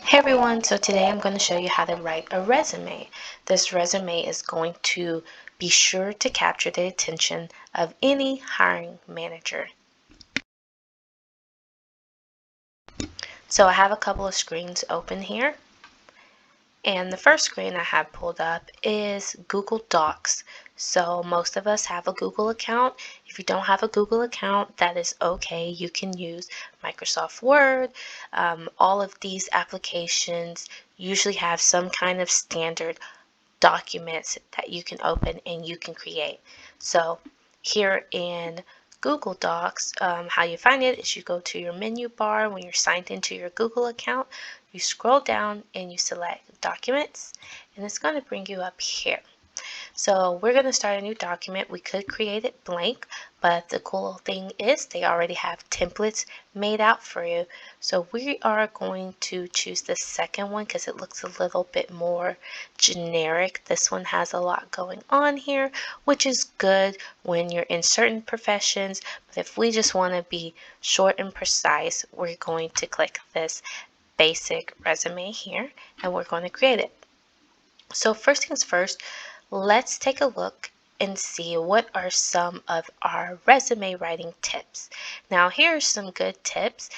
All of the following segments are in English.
Hey everyone, so today I'm going to show you how to write a resume. This resume is going to be sure to capture the attention of any hiring manager. So I have a couple of screens open here, and the first screen I have pulled up is Google Docs. So most of us have a Google account. If you don't have a Google account, that is okay. You can use Microsoft Word. All of these applications usually have some kind of standard documents that you can open and you can create. So here in Google Docs, how you find it is you go to your menu bar when you're signed into your Google account, you scroll down and you select Documents, and it's going to bring you up here. So we're going to start a new document. We could create it blank, but the cool thing is they already have templates made out for you. So we are going to choose the second one because it looks a little bit more generic. This one has a lot going on here, which is good when you're in certain professions. But if we just want to be short and precise, we're going to click this basic resume here and we're going to create it. So first things first, let's take a look and see what are some of our resume writing tips. Now here are some good tips.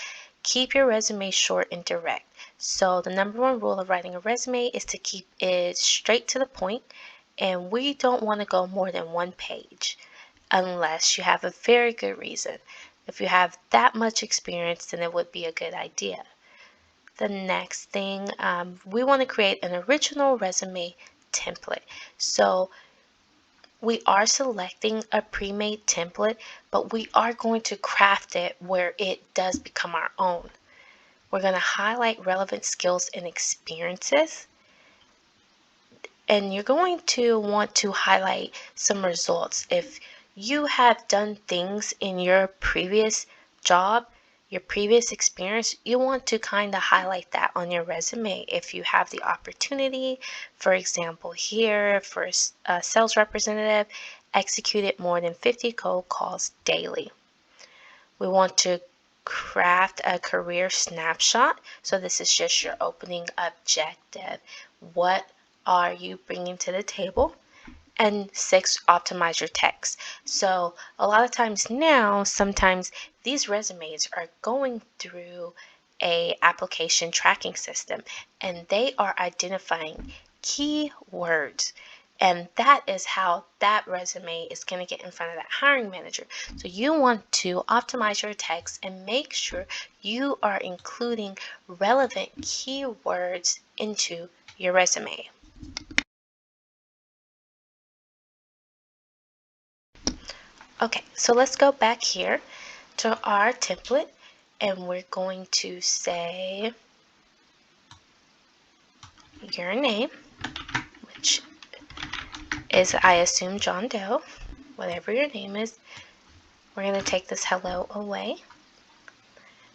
Keep your resume short and direct. So the number one rule of writing a resume is to keep it straight to the point, and we don't want to go more than one page unless you have a very good reason. If you have that much experience, then it would be a good idea. The next thing, we want to create an original resume template. So we are selecting a pre-made template, but we are going to craft it where it does become our own. We're going to highlight relevant skills and experiences, and you're going to want to highlight some results. If you have done things in your previous job, your previous experience, you want to kind of highlight that on your resume if you have the opportunity. For example, here for a sales representative, executed more than 50 cold calls daily. We want to craft a career snapshot. So this is just your opening objective. What are you bringing to the table? And 6, optimize your text. So a lot of times now, sometimes these resumes are going through a application tracking system, and they are identifying keywords, and that is how that resume is going to get in front of that hiring manager. So you want to optimize your text and make sure you are including relevant keywords into your resume. Okay, so let's go back here to our template, and we're going to say your name, which is, I assume, John Doe, whatever your name is. We're going to take this hello away.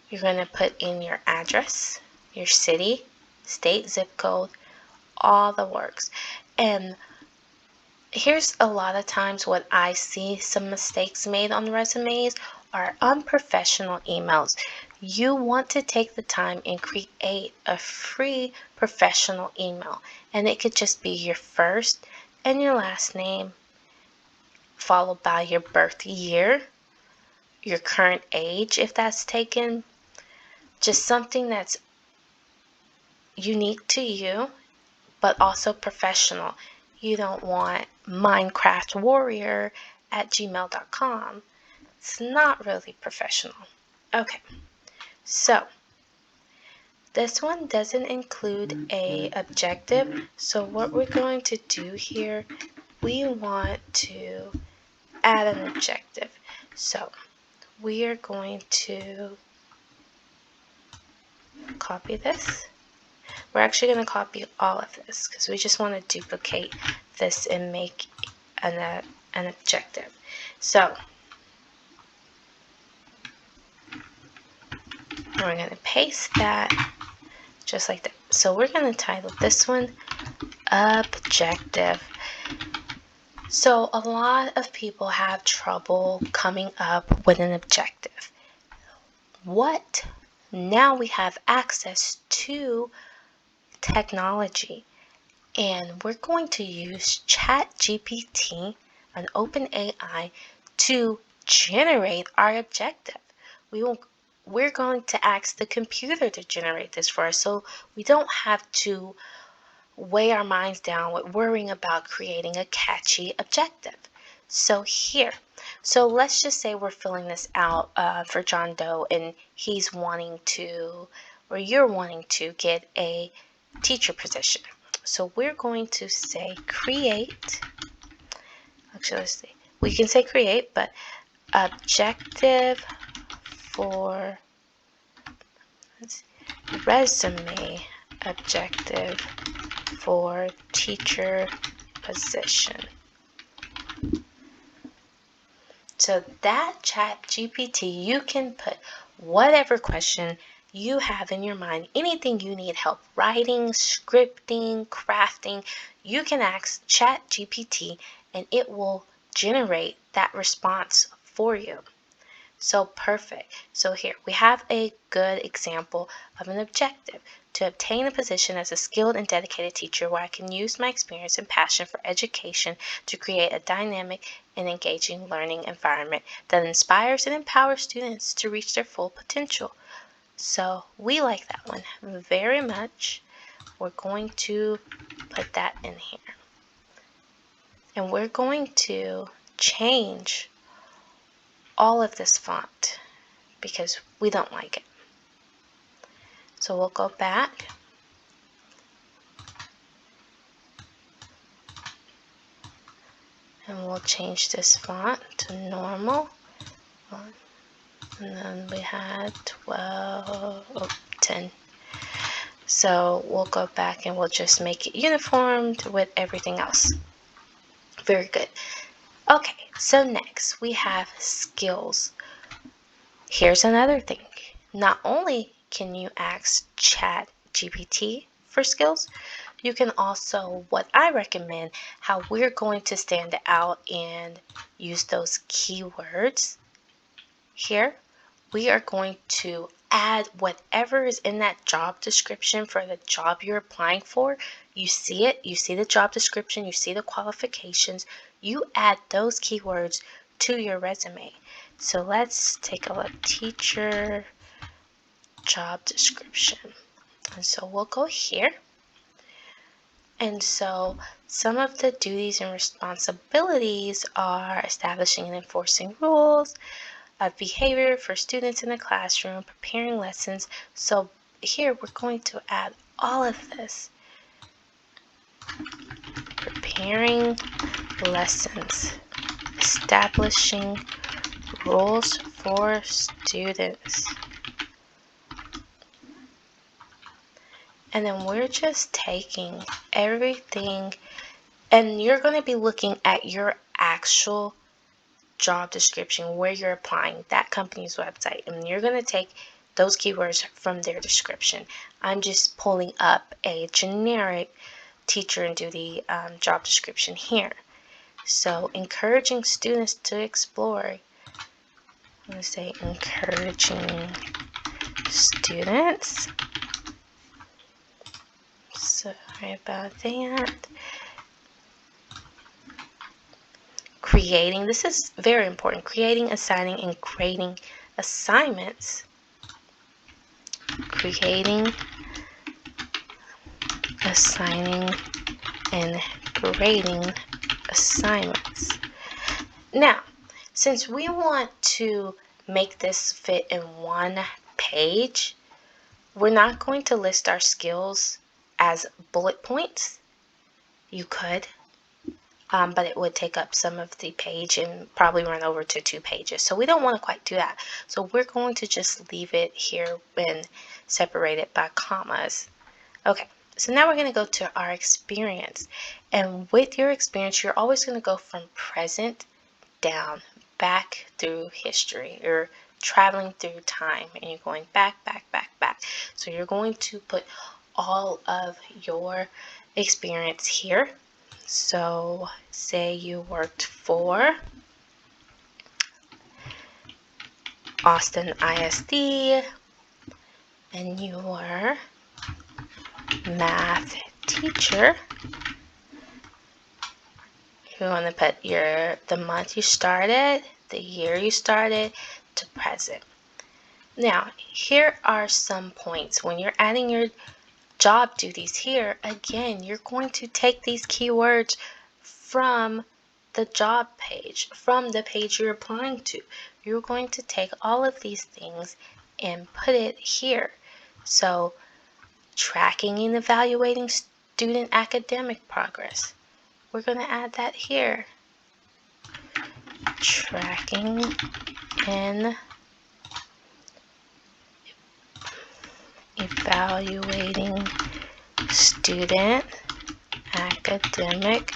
You're going to put in your address, your city, state, zip code, all the works. And here's a lot of times what I see some mistakes made on resumes are unprofessional emails. You want to take the time and create a free professional email, and it could just be your first and your last name followed by your birth year, your current age if that's taken, just something that's unique to you but also professional. You don't want Minecraft Warrior at gmail.com. It's not really professional. Okay, so this one doesn't include a objective. So what we're going to do here, we want to add an objective. So we are going to copy this. We're actually going to copy all of this because we just want to duplicate this and make an objective. So we're going to paste that just like that. So we're going to title this one Objective. So a lot of people have trouble coming up with an objective. Now we have access to technology, and we're going to use ChatGPT, an open AI, to generate our objective. We're going to ask the computer to generate this for us, so we don't have to weigh our minds down with worrying about creating a catchy objective. So let's just say we're filling this out for John Doe, and he's wanting to, or you're wanting to get a teacher position. So we're going to say create, actually let's see, we can say create, but objective for resume objective for teacher position. So that ChatGPT, you can put whatever question you have in your mind, anything you need help writing, scripting, crafting, you can ask ChatGPT and it will generate that response for you. So perfect. So here we have a good example of an objective: to obtain a position as a skilled and dedicated teacher where I can use my experience and passion for education to create a dynamic and engaging learning environment that inspires and empowers students to reach their full potential. So we like that one very much. We're going to put that in here. And we're going to change all of this font because we don't like it. So we'll go back and we'll change this font to normal. And then we had 10. So we'll go back and we'll just make it uniformed with everything else. Very good. Okay, so next we have skills. Here's another thing. Not only can you ask ChatGPT for skills, you can also, what I recommend, how we're going to stand out and use those keywords. Here, we are going to add whatever is in that job description for the job you're applying for. You see it, you see the job description, you see the qualifications. You add those keywords to your resume. So let's take a look. Teacher job description. And so we'll go here. And so some of the duties and responsibilities are establishing and enforcing rules of behavior for students in the classroom, preparing lessons. So here we're going to add all of this. Preparing lessons, establishing rules for students. And then we're just taking everything, and you're going to be looking at your actual job description where you're applying, that company's website, and you're going to take those keywords from their description. I'm just pulling up a generic teacher and duty job description here. So encouraging students to explore. I'm going to say encouraging students. Sorry about that. Creating, this is very important, creating, assigning, and grading assignments. Creating, assigning, and grading assignments. Now, since we want to make this fit in one page, we're not going to list our skills as bullet points. You could, but it would take up some of the page and probably run over to 2 pages. So we don't want to quite do that. So we're going to just leave it here and separate it by commas. Okay, so now we're going to go to our experience. And with your experience, you're always going to go from present down, back through history. You're traveling through time and you're going back. So you're going to put all of your experience here. So say you worked for Austin ISD and you were math teacher. You're going to put the month you started, the year you started, to present. Now, here are some points. When you're adding your job duties here, again, you're going to take these keywords from the job page, from the page you're applying to. You're going to take all of these things and put it here. So, tracking and evaluating student academic progress. We're going to add that here. Tracking and evaluating student academic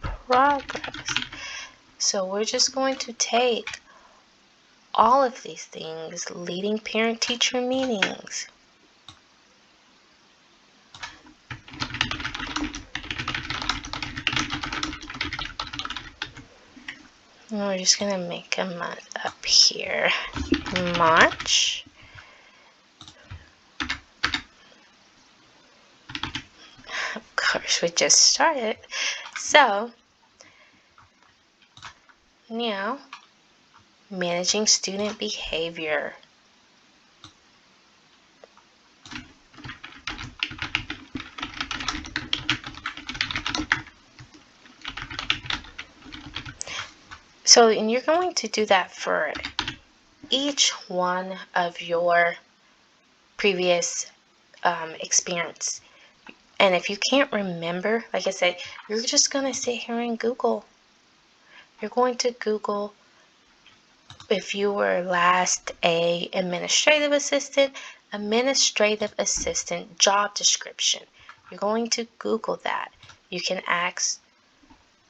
progress. So we're just going to take all of these things, leading parent-teacher meetings, and we're just going to make a month up here. March. Of course, we just started. So, now, managing student behavior. So, and you're going to do that for each one of your previous experience. And if you can't remember, like I said, you're just going to sit here and Google. You're going to Google if you were last a administrative assistant job description. You're going to Google that. You can ask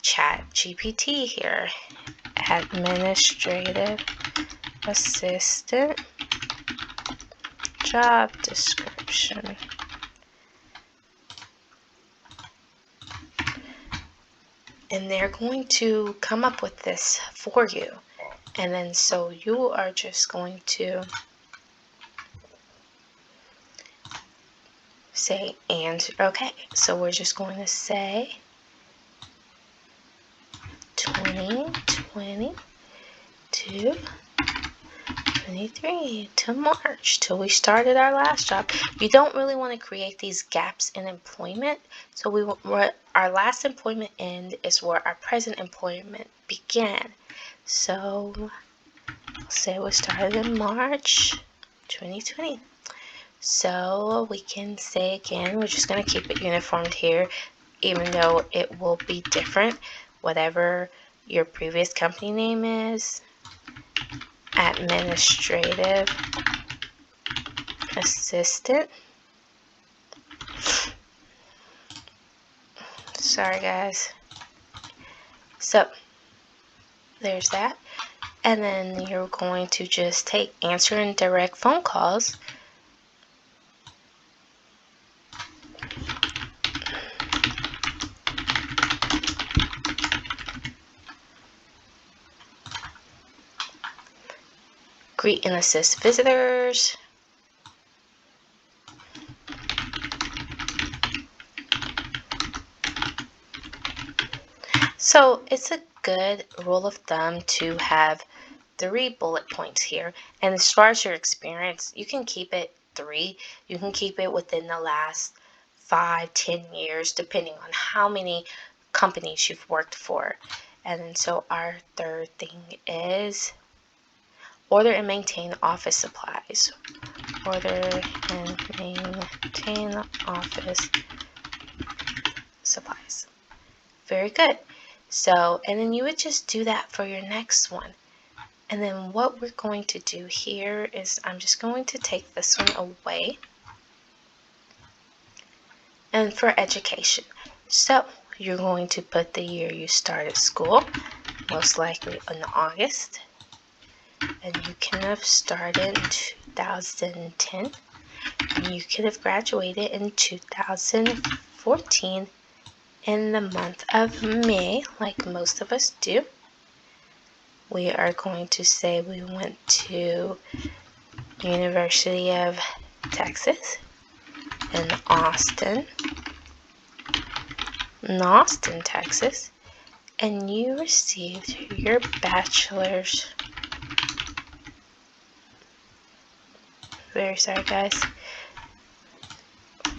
ChatGPT here, administrative assistant job description. And they're going to come up with this for you. And then so you are just going to say answer. Okay, so we're just going to say 2020 to 23 to March, till we started our last job. You don't really want to create these gaps in employment. So where our last employment end is where our present employment began. So say we started in March 2020. So we can say again, we're just going to keep it uniformed here, even though it will be different, whatever your previous company name is. Administrative assistant. Sorry guys. So there's that. And then you're going to just take answering direct phone calls. Greet and assist visitors. So it's a good rule of thumb to have 3 bullet points here. And as far as your experience, you can keep it 3. You can keep it within the last 5-10 years, depending on how many companies you've worked for. And then so our third thing is order and maintain office supplies. Order and maintain office supplies. Very good. So, and then you would just do that for your next one. And then what we're going to do here is I'm just going to take this one away. And for education. So, you're going to put the year you started school, most likely in August. And you can have started in 2010. And you could have graduated in 2014 in the month of May, like most of us do. We are going to say we went to University of Texas. in Austin, Texas, and you received your bachelor's. Very sorry, guys.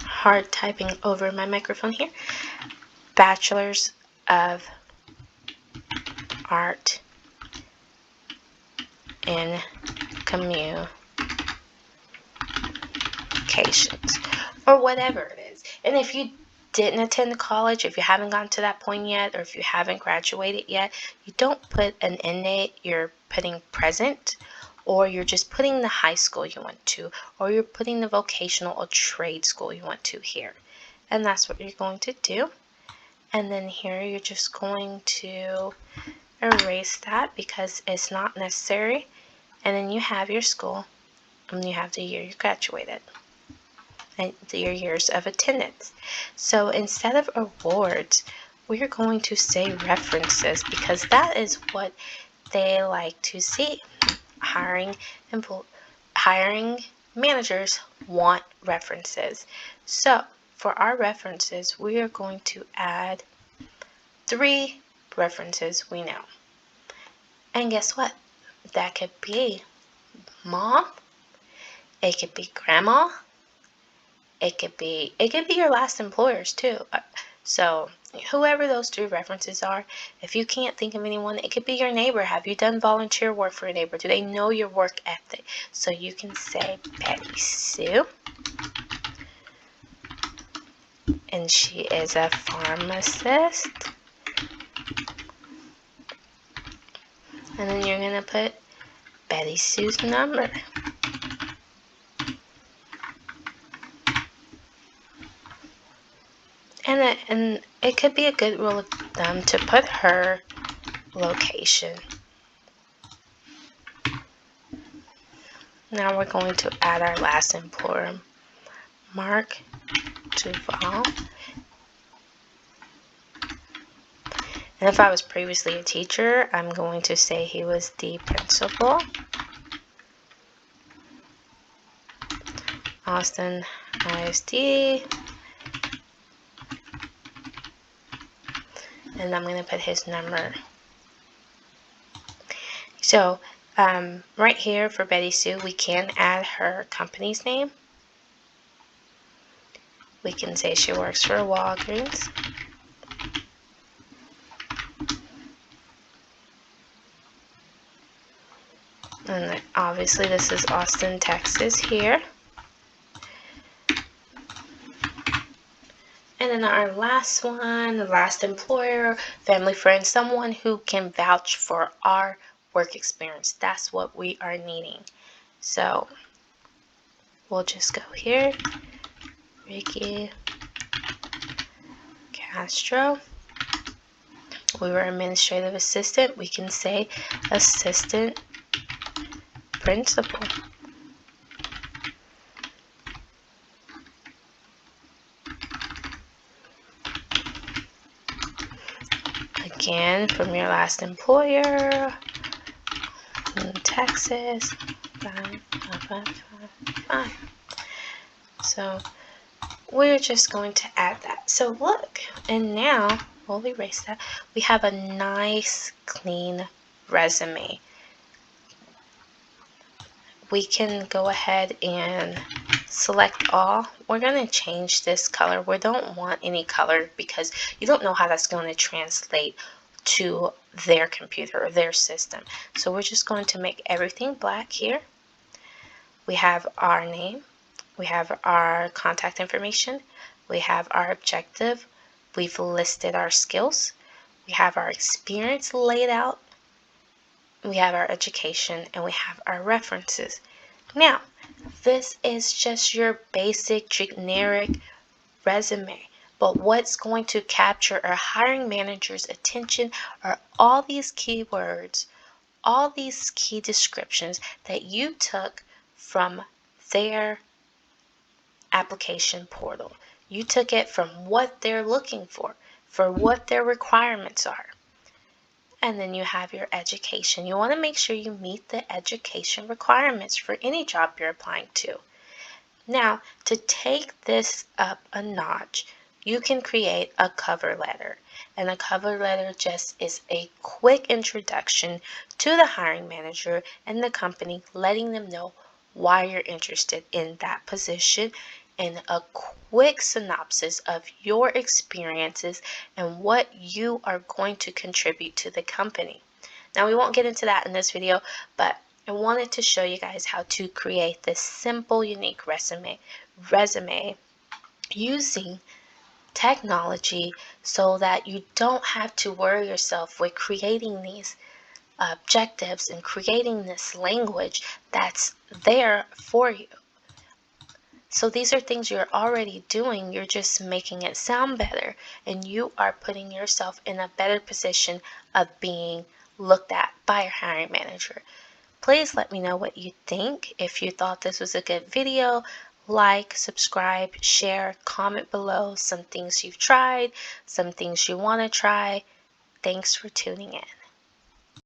Hard typing over my microphone here. Bachelor's of Art in Communications, or whatever it is. And if you didn't attend college, if you haven't gotten to that point yet, or if you haven't graduated yet, you don't put an end date, you're putting present, or you're just putting the high school you went to, or you're putting the vocational or trade school you went to here. And that's what you're going to do. And then here you're just going to erase that because it's not necessary. And then you have your school, and you have the year you graduated, and your years of attendance. So instead of awards, we're going to say references because that is what they like to see. Hiring managers want references. So for our references, we are going to add 3 references we know. And guess what? That could be mom, it could be grandma, it could be your last employers too. So whoever those 3 references are, if you can't think of anyone, it could be your neighbor. Have you done volunteer work for a neighbor? Do they know your work ethic? So you can say Betty Sue, and she is a pharmacist. And then you're going to put Betty Sue's number. And it could be a good rule of thumb to put her location. Now we're going to add our last employer, Mark Duval. And if I was previously a teacher, I'm going to say he was the principal. Austin ISD. And I'm going to put his number. So right here for Betty Sue, we can add her company's name. We can say she works for Walgreens. And obviously this is Austin, Texas here. And then our last one, the last employer, family friend, someone who can vouch for our work experience. That's what we are needing. So we'll just go here, Ricky Castro. We were administrative assistant. We can say assistant principal. Again, from your last employer in Texas. 5. So we're just going to add that. So look, and now we'll erase that. We have a nice, clean resume. We can go ahead and select all. We're going to change this color. We don't want any color because you don't know how that's going to translate to their computer or their system. So we're just going to make everything black here. We have our name. We have our contact information. We have our objective. We've listed our skills. We have our experience laid out. We have our education, and we have our references. Now, this is just your basic generic resume, but what's going to capture our hiring manager's attention are all these keywords, all these key descriptions that you took from their application portal. You took it from what they're looking for what their requirements are. And then you have your education. You want to make sure you meet the education requirements for any job you're applying to. Now, to take this up a notch, you can create a cover letter. And a cover letter just is a quick introduction to the hiring manager and the company, letting them know why you're interested in that position, and a quick synopsis of your experiences and what you are going to contribute to the company. Now, we won't get into that in this video, but I wanted to show you guys how to create this simple, unique resume using technology so that you don't have to worry yourself with creating these objectives and creating this language that's there for you. So these are things you're already doing, you're just making it sound better, and you are putting yourself in a better position of being looked at by your hiring manager. Please let me know what you think. If you thought this was a good video, like, subscribe, share, comment below some things you've tried, some things you want to try. Thanks for tuning in.